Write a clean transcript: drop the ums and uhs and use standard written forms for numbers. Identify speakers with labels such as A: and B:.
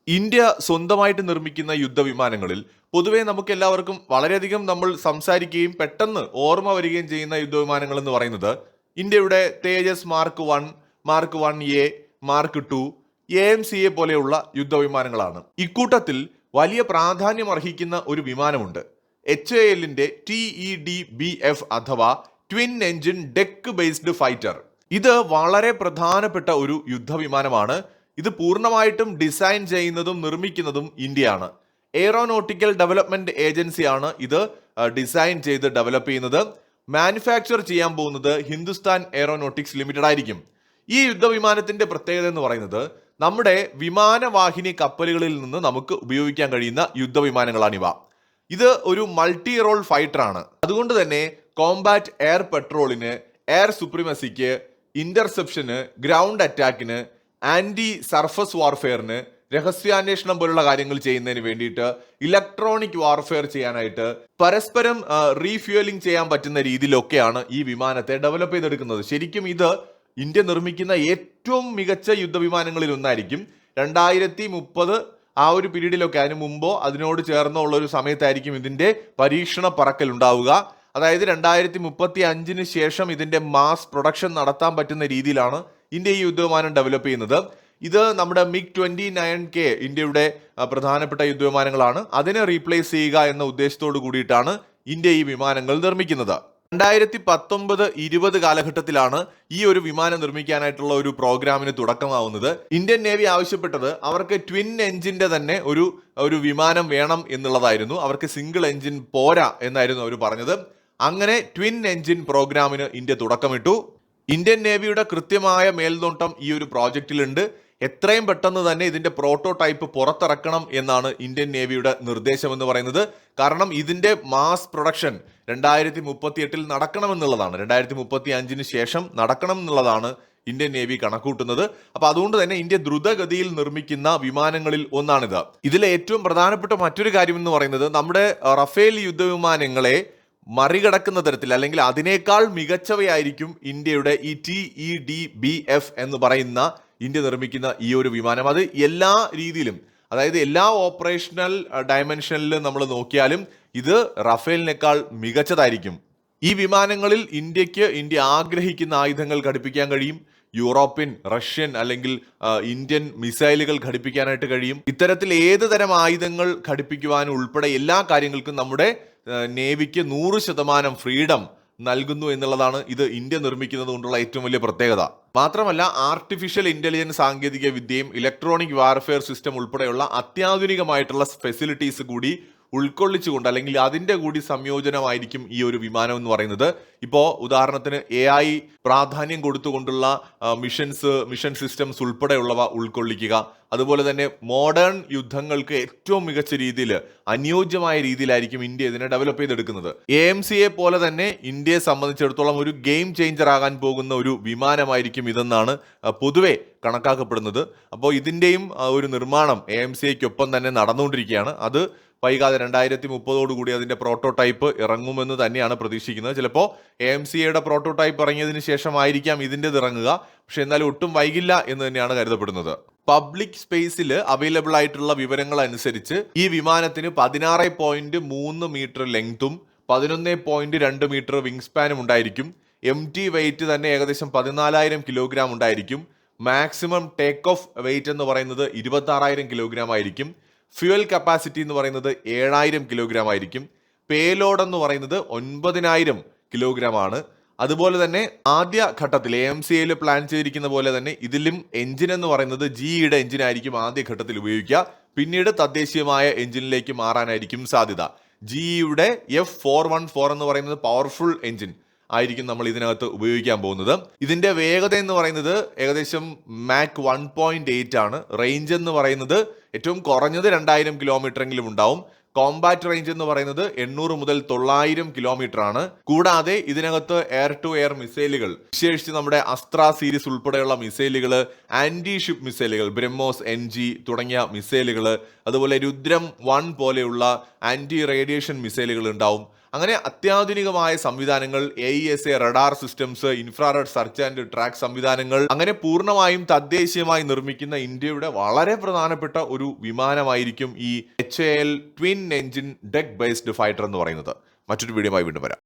A: India സ്വന്തമായിട്ട് നിർമ്മിക്കുന്ന യുദ്ധവിമാനങ്ങളിൽ പൊതുവെ നമുക്ക് എല്ലാവർക്കും വളരെയധികം നമ്മൾ സംസാരിക്കുകയും പെട്ടെന്ന് ഓർമ്മ വരികയും ചെയ്യുന്ന യുദ്ധവിമാനങ്ങൾ എന്ന് പറയുന്നത് ഇന്ത്യയുടെ തേജസ് മാർക്ക് 1 എ, മാർക്ക് 2, AMCA പോലെയുള്ള യുദ്ധവിമാനങ്ങളാണ്. ഇക്കൂട്ടത്തിൽ വലിയ പ്രാധാന്യം അർഹിക്കുന്ന ഒരു വിമാനമുണ്ട്. HALന്റെ TEDBF അഥവാ twin engine deck based fighter. ഇത് വളരെ പ്രധാനപ്പെട്ട ഒരു യുദ്ധവിമാനമാണ്. ഇത് പൂർണ്ണമായിട്ടും ഡിസൈൻ ചെയ്യുന്നതും നിർമ്മിക്കുന്നതും ഇന്ത്യയാണ്. എയറോനോട്ടിക്കൽ ഡെവലപ്മെന്റ് ഏജൻസിയാണ് ഇത് ഡിസൈൻ ചെയ്ത് ഡെവലപ്പ് ചെയ്യുന്നത്. മാനുഫാക്ചർ ചെയ്യാൻ പോകുന്നത് ഹിന്ദുസ്ഥാൻ എയറോനോട്ടിക്സ് ലിമിറ്റഡ് ആയിരിക്കും. ഈ യുദ്ധവിമാനത്തിന്റെ പ്രത്യേകത എന്ന് പറയുന്നത് നമ്മുടെ വിമാനവാഹിനി കപ്പലുകളിൽ നിന്ന് നമുക്ക് ഉപയോഗിക്കാൻ കഴിയുന്ന യുദ്ധവിമാനങ്ങളാണിവ. ഇത് ഒരു മൾട്ടി റോൾ ഫൈറ്റർ ആണ്. അതുകൊണ്ട് തന്നെ കോംബാറ്റ് എയർ പെട്രോളിന്, എയർ സുപ്രീമസിക്ക്, ഇന്റർസെപ്ഷന്, ഗ്രൗണ്ട് അറ്റാക്കിന്, ആന്റി സർഫസ് വാർഫെയറിന്, രഹസ്യാന്വേഷണം പോലുള്ള കാര്യങ്ങൾ ചെയ്യുന്നതിന് വേണ്ടിയിട്ട്, ഇലക്ട്രോണിക് വാർഫെയർ ചെയ്യാനായിട്ട്, പരസ്പരം റീഫ്യൂവലിംഗ് ചെയ്യാൻ പറ്റുന്ന രീതിയിലൊക്കെയാണ് ഈ വിമാനത്തെ ഡെവലപ്പ് ചെയ്തെടുക്കുന്നത്. ശരിക്കും ഇത് ഇന്ത്യ നിർമ്മിക്കുന്ന ഏറ്റവും മികച്ച യുദ്ധവിമാനങ്ങളിൽ ഒന്നായിരിക്കും. 2030 ആ ഒരു പീരീഡിലൊക്കെ, അതിന് മുമ്പോ അതിനോട് ചേർന്നോ ഉള്ള ഒരു സമയത്തായിരിക്കും ഇതിന്റെ പരീക്ഷണ പറക്കൽ ഉണ്ടാവുക. അതായത് 2035 ശേഷം ഇതിന്റെ മാസ് പ്രൊഡക്ഷൻ നടത്താൻ പറ്റുന്ന രീതിയിലാണ് ഇന്ത്യ ഈ യുദ്ധവിമാനം ഡെവലപ്പ് ചെയ്യുന്നത്. ഇത് നമ്മുടെ MiG-29K ഇന്ത്യയുടെ പ്രധാനപ്പെട്ട യുദ്ധവിമാനങ്ങളാണ്. അതിനെ റീപ്ലേസ് ചെയ്യുക എന്ന ഉദ്ദേശത്തോടു കൂടിയിട്ടാണ് ഇന്ത്യ ഈ വിമാനങ്ങൾ നിർമ്മിക്കുന്നത്. 2019-20 കാലഘട്ടത്തിലാണ് ഈ ഒരു വിമാനം നിർമ്മിക്കാനായിട്ടുള്ള ഒരു പ്രോഗ്രാമിന് തുടക്കമാവുന്നത്. ഇന്ത്യൻ നേവി ആവശ്യപ്പെട്ടത് അവർക്ക് ട്വിൻ എഞ്ചിന്റെ തന്നെ ഒരു വിമാനം വേണം എന്നുള്ളതായിരുന്നു. അവർക്ക് സിംഗിൾ എഞ്ചിൻ പോരാ എന്നായിരുന്നു അവർ പറഞ്ഞത്. അങ്ങനെ ട്വിൻ എഞ്ചിൻ പ്രോഗ്രാമിന് ഇന്ത്യ തുടക്കമിട്ടു. ഇന്ത്യൻ നേവിയുടെ കൃത്യമായ മേൽനോട്ടം ഈ ഒരു പ്രോജക്റ്റിലുണ്ട്. എത്രയും പെട്ടെന്ന് തന്നെ ഇതിന്റെ പ്രോട്ടോടൈപ്പ് പുറത്തിറക്കണം എന്നാണ് ഇന്ത്യൻ നേവിയുടെ നിർദ്ദേശം എന്ന് പറയുന്നത്. കാരണം ഇതിന്റെ മാസ് പ്രൊഡക്ഷൻ 2038 നടക്കണമെന്നുള്ളതാണ്, 2035 ശേഷം നടക്കണം എന്നുള്ളതാണ് ഇന്ത്യൻ നേവി കണക്കൂട്ടുന്നത്. അപ്പൊ അതുകൊണ്ട് തന്നെ ഇന്ത്യ ദ്രുതഗതിയിൽ നിർമ്മിക്കുന്ന വിമാനങ്ങളിൽ ഒന്നാണിത്. ഇതിലെ ഏറ്റവും പ്രധാനപ്പെട്ട മറ്റൊരു കാര്യം എന്ന് പറയുന്നത് നമ്മുടെ റഫേൽ യുദ്ധവിമാനങ്ങളെ മറികടക്കുന്ന തരത്തിൽ, അല്ലെങ്കിൽ അതിനേക്കാൾ മികച്ചവയായിരിക്കും ഇന്ത്യയുടെ ഈ TEDBF എന്ന് പറയുന്ന ഇന്ത്യ നിർമ്മിക്കുന്ന ഈ ഒരു വിമാനം. അത് എല്ലാ രീതിയിലും, അതായത് എല്ലാ ഓപ്പറേഷണൽ ഡയമെൻഷനിലും നമ്മൾ നോക്കിയാലും ഇത് റഫേലിനേക്കാൾ മികച്ചതായിരിക്കും. ഈ വിമാനങ്ങളിൽ ഇന്ത്യ ആഗ്രഹിക്കുന്ന ആയുധങ്ങൾ ഘടിപ്പിക്കാൻ കഴിയും. യൂറോപ്യൻ, റഷ്യൻ അല്ലെങ്കിൽ ഇന്ത്യൻ മിസൈലുകൾ ഘടിപ്പിക്കാനായിട്ട് കഴിയും. ഇത്തരത്തിൽ ഏത് തരം ആയുധങ്ങൾ ഘടിപ്പിക്കുവാൻ ഉൾപ്പെടെ എല്ലാ കാര്യങ്ങൾക്കും നമ്മുടെ നേവിക്ക് 100% ഫ്രീഡം നൽകുന്നു എന്നുള്ളതാണ് ഇത് ഇന്ത്യ നിർമ്മിക്കുന്നത് കൊണ്ടുള്ള ഏറ്റവും വലിയ പ്രത്യേകത. മാത്രമല്ല ആർട്ടിഫിഷ്യൽ ഇന്റലിജൻസ് സാങ്കേതിക വിദ്യയും ഇലക്ട്രോണിക് വാർഫെയർ സിസ്റ്റം ഉൾപ്പെടെയുള്ള അത്യാധുനികമായിട്ടുള്ള ഫെസിലിറ്റീസ് കൂടി ഉൾക്കൊള്ളിച്ചുകൊണ്ട്, അല്ലെങ്കിൽ അതിന്റെ കൂടി സംയോജനമായിരിക്കും ഈ ഒരു വിമാനം എന്ന് പറയുന്നത്. ഇപ്പോൾ ഉദാഹരണത്തിന് AI പ്രാധാന്യം കൊടുത്തുകൊണ്ടുള്ള മിഷൻ സിസ്റ്റംസ് ഉൾപ്പെടെയുള്ളവ ഉൾക്കൊള്ളിക്കുക. അതുപോലെ തന്നെ മോഡേൺ യുദ്ധങ്ങൾക്ക് ഏറ്റവും മികച്ച രീതിയിൽ, അനുയോജ്യമായ രീതിയിലായിരിക്കും ഇന്ത്യ ഇതിനെ ഡെവലപ്പ് ചെയ്തെടുക്കുന്നത്. AMCA പോലെ തന്നെ ഇന്ത്യയെ സംബന്ധിച്ചിടത്തോളം ഒരു ഗെയിം ചേഞ്ചർ ആകാൻ പോകുന്ന ഒരു വിമാനമായിരിക്കും ഇതെന്നാണ് പൊതുവെ കണക്കാക്കപ്പെടുന്നത്. അപ്പോൾ ഇതിന്റെയും ഒരു നിർമ്മാണം AMCAയ്ക്കൊപ്പം തന്നെ നടന്നുകൊണ്ടിരിക്കുകയാണ്. അത് വൈകാതെ 2030 അതിന്റെ പ്രോട്ടോടൈപ്പ് ഇറങ്ങുമെന്ന് തന്നെയാണ് പ്രതീക്ഷിക്കുന്നത്. ചിലപ്പോൾ AMCAയുടെ പ്രോട്ടോടൈപ്പ് ഇറങ്ങിയതിന് ശേഷമായിരിക്കാം ഇതിൻ്റെത് ഇറങ്ങുക. പക്ഷെ എന്നാലും ഒട്ടും വൈകില്ല എന്ന് തന്നെയാണ് കരുതപ്പെടുന്നത്. പബ്ലിക് സ്പേസിൽ അവൈലബിൾ ആയിട്ടുള്ള വിവരങ്ങൾ അനുസരിച്ച് ഈ വിമാനത്തിന് 16.3 മീറ്റർ ലെങ്തും 11.2 മീറ്റർ വിങ് സ്പാനും ഉണ്ടായിരിക്കും. MT വെയിറ്റ് തന്നെ ഏകദേശം 14,000 കിലോഗ്രാം ഉണ്ടായിരിക്കും. മാക്സിമം ടേക്ക് ഓഫ് വെയിറ്റ് എന്ന് പറയുന്നത് 26,000 കിലോഗ്രാം ആയിരിക്കും. ഫ്യൂവൽ കപ്പാസിറ്റി എന്ന് പറയുന്നത് 7,000 കിലോഗ്രാം ആയിരിക്കും. പേലോഡ് എന്ന് പറയുന്നത് 9,000 കിലോഗ്രാം ആണ്. അതുപോലെ തന്നെ ആദ്യ ഘട്ടത്തിൽ AMCAയിൽ പ്ലാൻ ചെയ്തിരിക്കുന്ന പോലെ തന്നെ ഇതിലും എഞ്ചിൻ എന്ന് പറയുന്നത് GEയുടെ എഞ്ചിനായിരിക്കും ആദ്യ ഘട്ടത്തിൽ ഉപയോഗിക്കുക. പിന്നീട് തദ്ദേശീയമായ എഞ്ചിനിലേക്ക് മാറാനായിരിക്കും സാധ്യത. GEയുടെ F414 എന്ന് പറയുന്നത് പവർഫുൾ എഞ്ചിൻ ആയിരിക്കും നമ്മൾ ഇതിനകത്ത് ഉപയോഗിക്കാൻ പോകുന്നത്. ഇതിന്റെ വേഗത എന്ന് പറയുന്നത് ഏകദേശം മാക് 1.8 ആണ്. റേഞ്ച് എന്ന് പറയുന്നത് ഏറ്റവും കുറഞ്ഞത് 2000 കിലോമീറ്റർ എങ്കിലും ഉണ്ടാവും. കോമ്പാറ്റ് റേഞ്ച് എന്ന് പറയുന്നത് 800 മുതൽ 900 കിലോമീറ്റർ ആണ്. കൂടാതെ ഇതിനകത്ത് എയർ ടു എയർ മിസൈലുകൾ, വിശേഷിച്ച് നമ്മുടെ അസ്ത്ര സീരീസ് ഉൾപ്പെടെയുള്ള മിസൈലുകൾ, ആന്റി ഷിപ്പ് മിസൈലുകൾ, ബ്രഹ്മോസ് NG തുടങ്ങിയ മിസൈലുകൾ, അതുപോലെ രുദ്രം 1 പോലെയുള്ള ആന്റി റേഡിയേഷൻ മിസൈലുകൾ ഉണ്ടാവും. അങ്ങനെ അത്യാധുനികമായ സംവിധാനങ്ങൾ, AESA radar systems, infrared search and track സംവിധാനങ്ങൾ, അങ്ങനെ പൂർണ്ണമായും തദ്ദേശീയമായി നിർമ്മിക്കുന്ന ഇന്ത്യയുടെ വളരെ പ്രധാനപ്പെട്ട ഒരു വിമാനമായിരിക്കും ഈ HAL twin engine deck based fighter എന്ന് പറയുന്നത്. മറ്റൊരു വീഡിയോയുമായി വീണ്ടും വരാം.